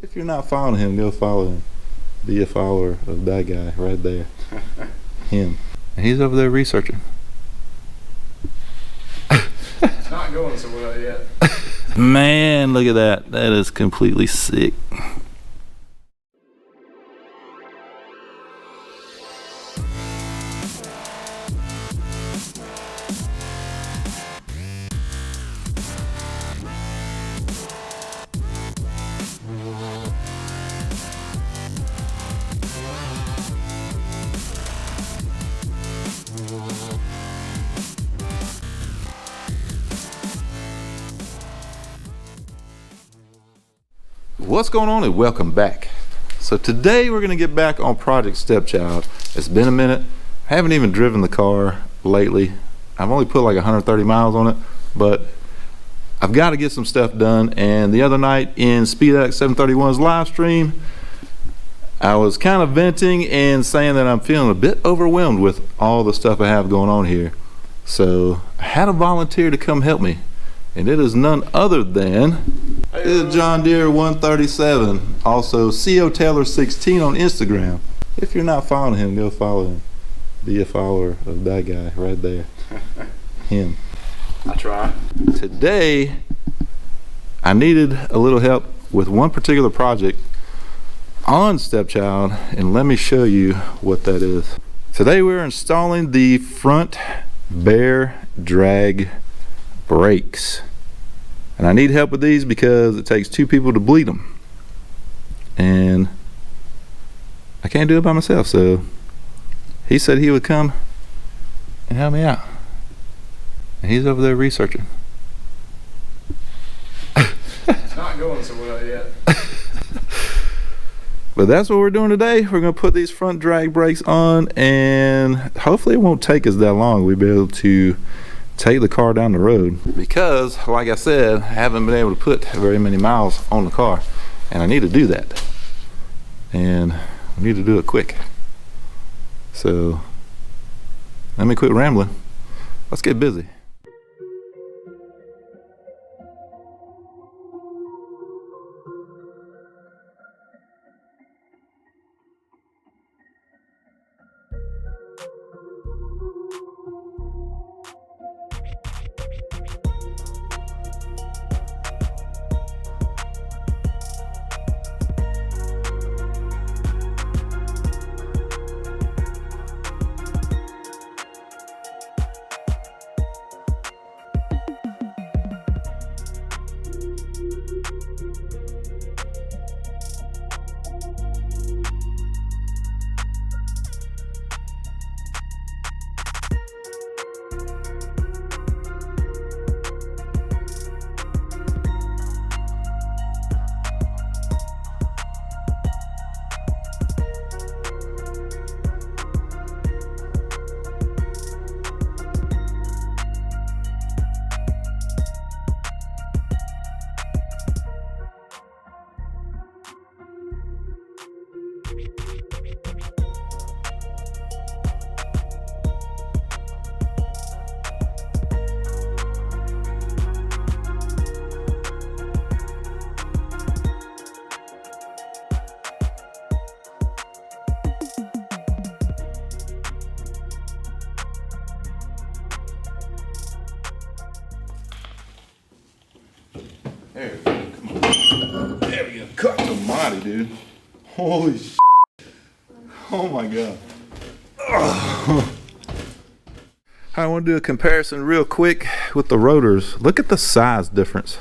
If you're not following him, go follow him. Be a follower of that guy right there. Him. And he's over there researching. It's not going so well yet. Man, look at that. That is completely sick. What's going on and welcome back. So today we're going to get back on Project Stepchild. It's been a minute. I haven't even driven the car lately. I've only put like 130 miles on it, but I've got to get some stuff done. And the other night in SpeedX 731's live stream, I was kind of venting and saying that I'm feeling a bit overwhelmed with all the stuff I have going on here. So I had a volunteer to come help me, and it is none other than John Deere 137, also CO Taylor 16 on Instagram. If you're not following him, go follow him. Be a follower of that guy right there. Him. I try. Today, I needed a little help with one particular project on Stepchild, and let me show you what that is. Today we're installing the front Baer drag brakes. And I need help with these because it takes two people to bleed them. And I can't do it by myself, so he said he would come and help me out. And he's over there researching. It's not going so well yet. But that's what we're doing today. We're going to put these front drag brakes on, and hopefully it won't take us that long. We'll be able to take the car down the road, because like I said, I haven't been able to put very many miles on the car, and I need to do that, and I need to do it quick. So let me quit rambling. Let's get busy. There we go. Come on. There we go. Cut the body, dude. Holy shit. Oh my god. I want to do a comparison real quick with the rotors. Look at the size difference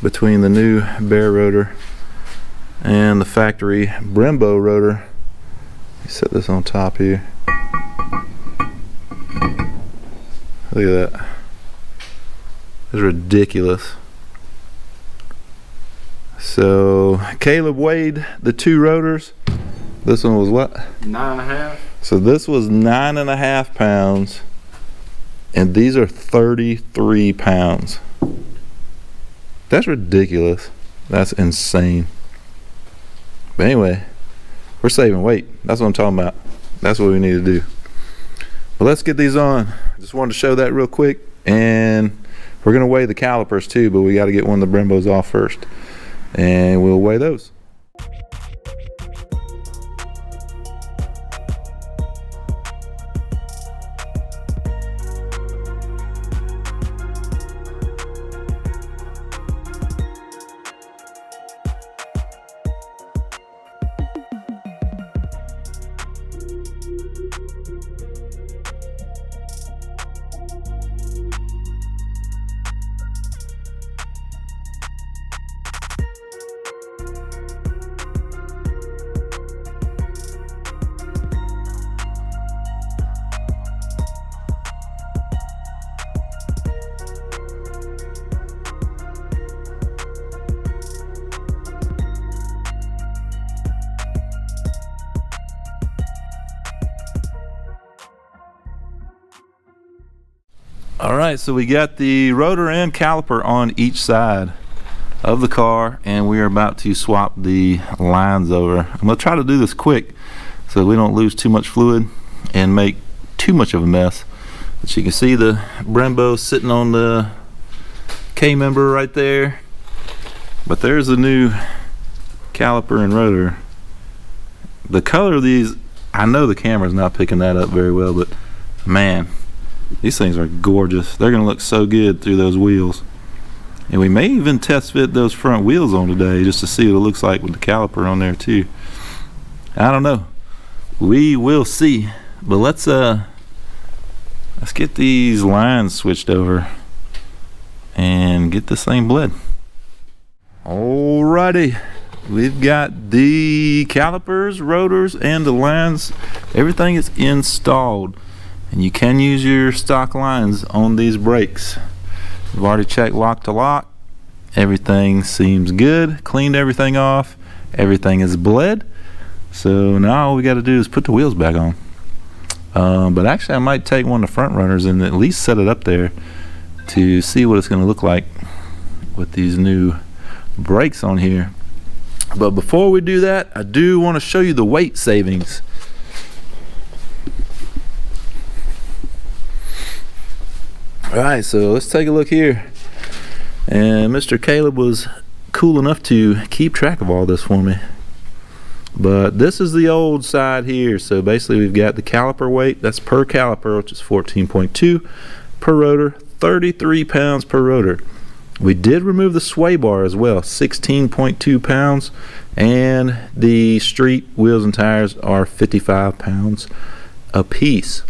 between the new Baer rotor and the factory Brembo rotor. Let me set this on top here. Look at that. It's ridiculous. So Caleb weighed the two rotors. This one was what? 9.5. So this was 9.5 pounds, and these are 33 pounds. That's ridiculous. That's insane. But anyway, we're saving weight. That's what I'm talking about. That's what we need to do. But let's get these on. Just wanted to show that real quick, and we're gonna weigh the calipers too, but we got to get one of the Brembos off first, and we'll weigh those. All right, so we got the rotor and caliper on each side of the car, and we are about to swap the lines over. I'm gonna try to do this quick so we don't lose too much fluid and make too much of a mess. But you can see the Brembo sitting on the K-member right there. But there's the new caliper and rotor. The color of these, I know the camera's not picking that up very well, but man, these things are gorgeous. They're gonna look so good through those wheels. And we may even test fit those front wheels on today just to see what it looks like with the caliper on there too. I don't know. We will see. But let's get these lines switched over and get this thing bled. Alrighty. We've got the calipers, rotors, and the lines. Everything is installed. And you can use your stock lines on these brakes. We've already checked lock to lock. Everything seems good. Cleaned everything off. Everything is bled. So now all we got to do is put the wheels back on. But actually I might take one of the front runners and at least set it up there to see what it's going to look like with these new brakes on here. But before we do that, I do want to show you the weight savings. Alright, so let's take a look here. And Mr. Caleb was cool enough to keep track of all this for me. But this is the old side here. So basically we've got the caliper weight, that's per caliper, which is 14.2 per rotor, 33 pounds per rotor. We did remove the sway bar as well, 16.2 pounds, and the street wheels and tires are 55 pounds a piece.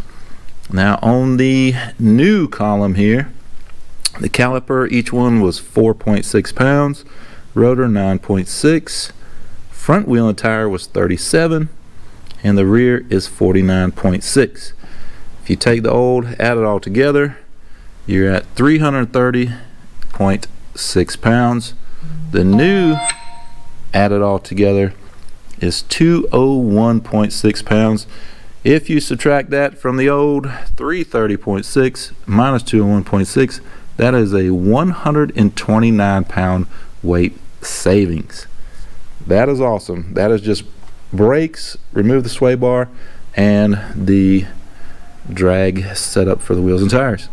Now on the new column here, the caliper, each one was 4.6 pounds, rotor 9.6, front wheel and tire was 37, and the rear is 49.6. If you take the old, add it all together, you're at 330.6 pounds. The new, add it all together, is 201.6 pounds. If you subtract that from the old 330.6 minus 201.6, that is a 129 pound weight savings. That is awesome. That is just brakes, remove the sway bar, and the drag setup for the wheels and tires.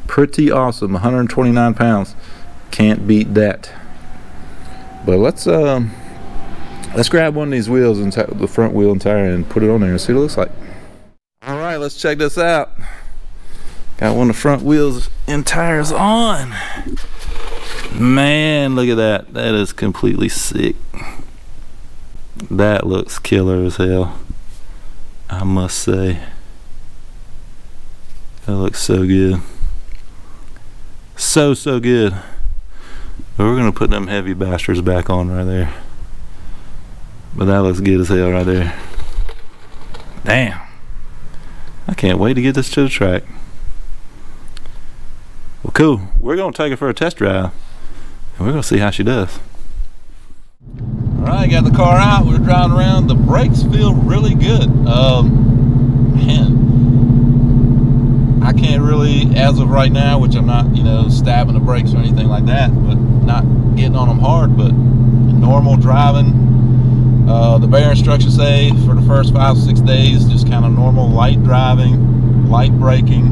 Pretty awesome. 129 pounds. Can't beat that. But let's grab one of these wheels and the front wheel and tire and put it on there and see what it looks like. All right, let's check this out. Got one of the front wheels and tires on. Man, look at that. That is completely sick. That looks killer as hell, I must say. That looks so good. So good. But we're gonna put them heavy bastards back on right there. But that looks good as hell right there. Damn. I can't wait to get this to the track. Well, cool. We're going to take her for a test drive. And we're going to see how she does. Alright, got the car out. We're driving around. The brakes feel really good. Man. I can't really, as of right now, which I'm not, stabbing the brakes or anything like that, but not getting on them hard, but normal driving. The Baer instructions say for the first 5-6 days, just kind of normal light driving, light braking,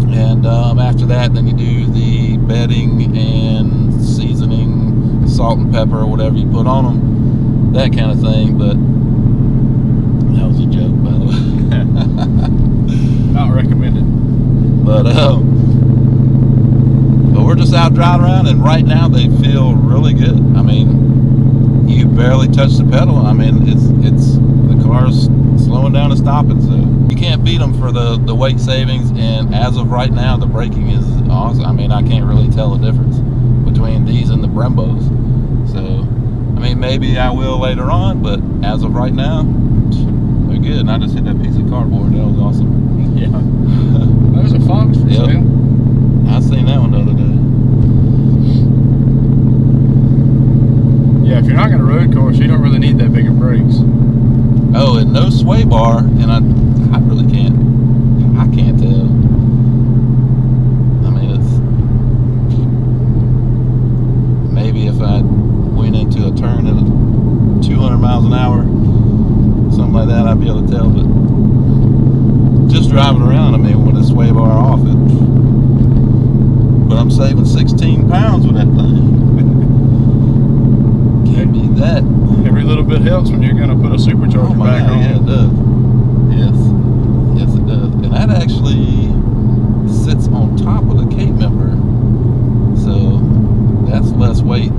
and after that, then you do the bedding and seasoning, salt and pepper, whatever you put on them, that kind of thing. But that was a joke, by the way. Not recommended. But we're just out driving around, and right now they feel really good. I mean, you barely touch the pedal. I mean, it's the car's slowing down and stopping, so you can't beat them for the weight savings. And as of right now, the braking is awesome. I mean, I can't really tell the difference between these and the Brembos. So, I mean, maybe I will later on, but as of right now, they're good. And I just hit that piece of cardboard. That was awesome. Yeah. There's a Fox for sale. I seen that one the other day. Yeah, if you're not going to road course, you don't really need that big of brakes. Oh, and no sway bar, and I really can't tell. turn at 200 miles an hour, something like that, I'd be able to tell. But just driving around, I mean, with a sway bar off it. But I'm saving 16 pounds with that thing. Can't beat that. Every little bit helps when you're going to put a supercharger back on. Yeah, it does. Yes, it does. And that actually sits on top of the K member, so that's less weight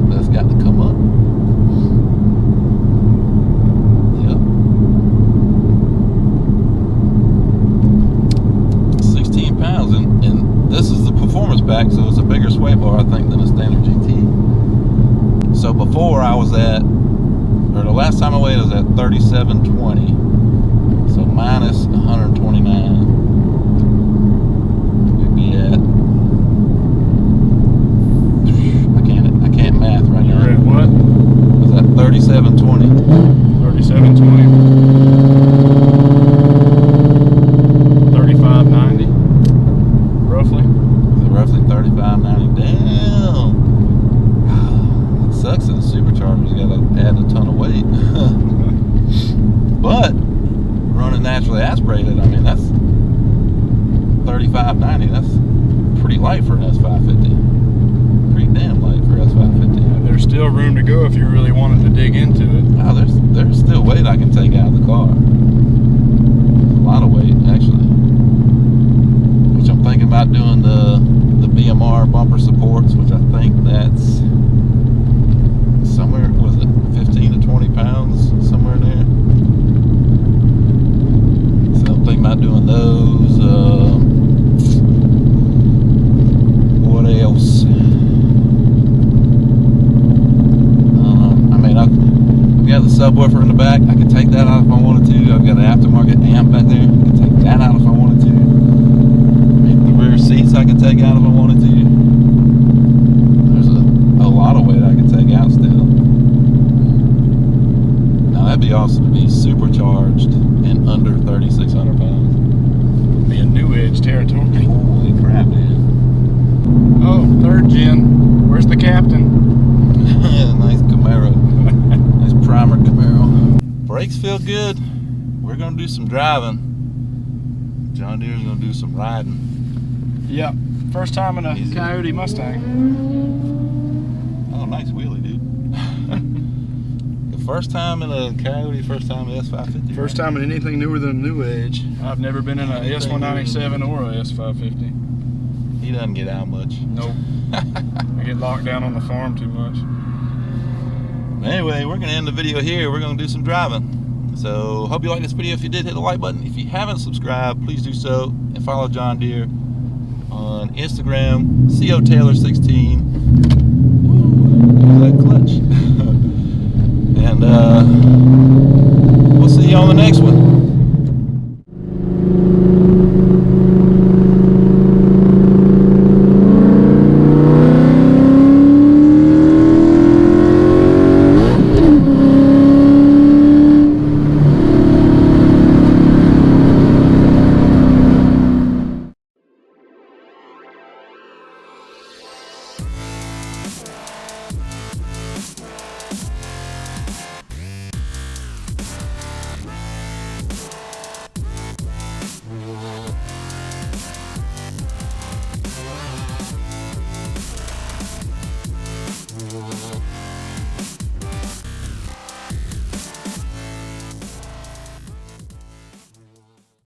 that's got to come up. Yep. 16 pounds, and this is the performance pack, so it's a bigger sway bar, I think, than a standard GT. So before I was at, or the last time I weighed, I was at 3720. So minus 129. We'd be at, I can't math right now. You're at what? I was at 3720. 3720. 3590. Roughly. So roughly 3590. Damn. It sucks that the supercharger's got to add a ton of weight. But running naturally aspirated, I mean, that's 3590. That's pretty light for an S550. Pretty damn light for S550. And there's still room to go if you really wanted to dig into it. Wow, there's still weight I can take out of the car. A lot of weight, actually. Which I'm thinking about doing the BMR bumper supports, which I think that's somewhere, was it 15 to 20 pounds, somewhere in there. So I'm thinking about doing those. What else? I mean, I've got the subwoofer in the back. I could take that out if I wanted to. I've got an aftermarket amp back there. I could take that out if I wanted to. Maybe the rear seats I could take out if I wanted to. There's a lot of weight I could take out still. Now that'd be awesome to be supercharged and under 3,600 pounds. Be a new edge territory. Holy crap, man. Oh, third gen. Where's the captain? Nice Camaro. Nice primer Camaro. Brakes feel good. We're gonna do some driving. John Deere's gonna do some riding. Yep. First time in a Easy. Coyote Mustang. Oh, nice wheelie, dude. The first time in a Coyote, first time in S550. First time in anything newer than a new edge. I've never been in a S197 or a S550. He doesn't get out much. Nope. I get locked down on the farm too much. Anyway, we're going to end the video here. We're going to do some driving. So, hope you liked this video. If you did, hit the like button. If you haven't subscribed, please do so. And follow John Deere on Instagram, COTaylor16.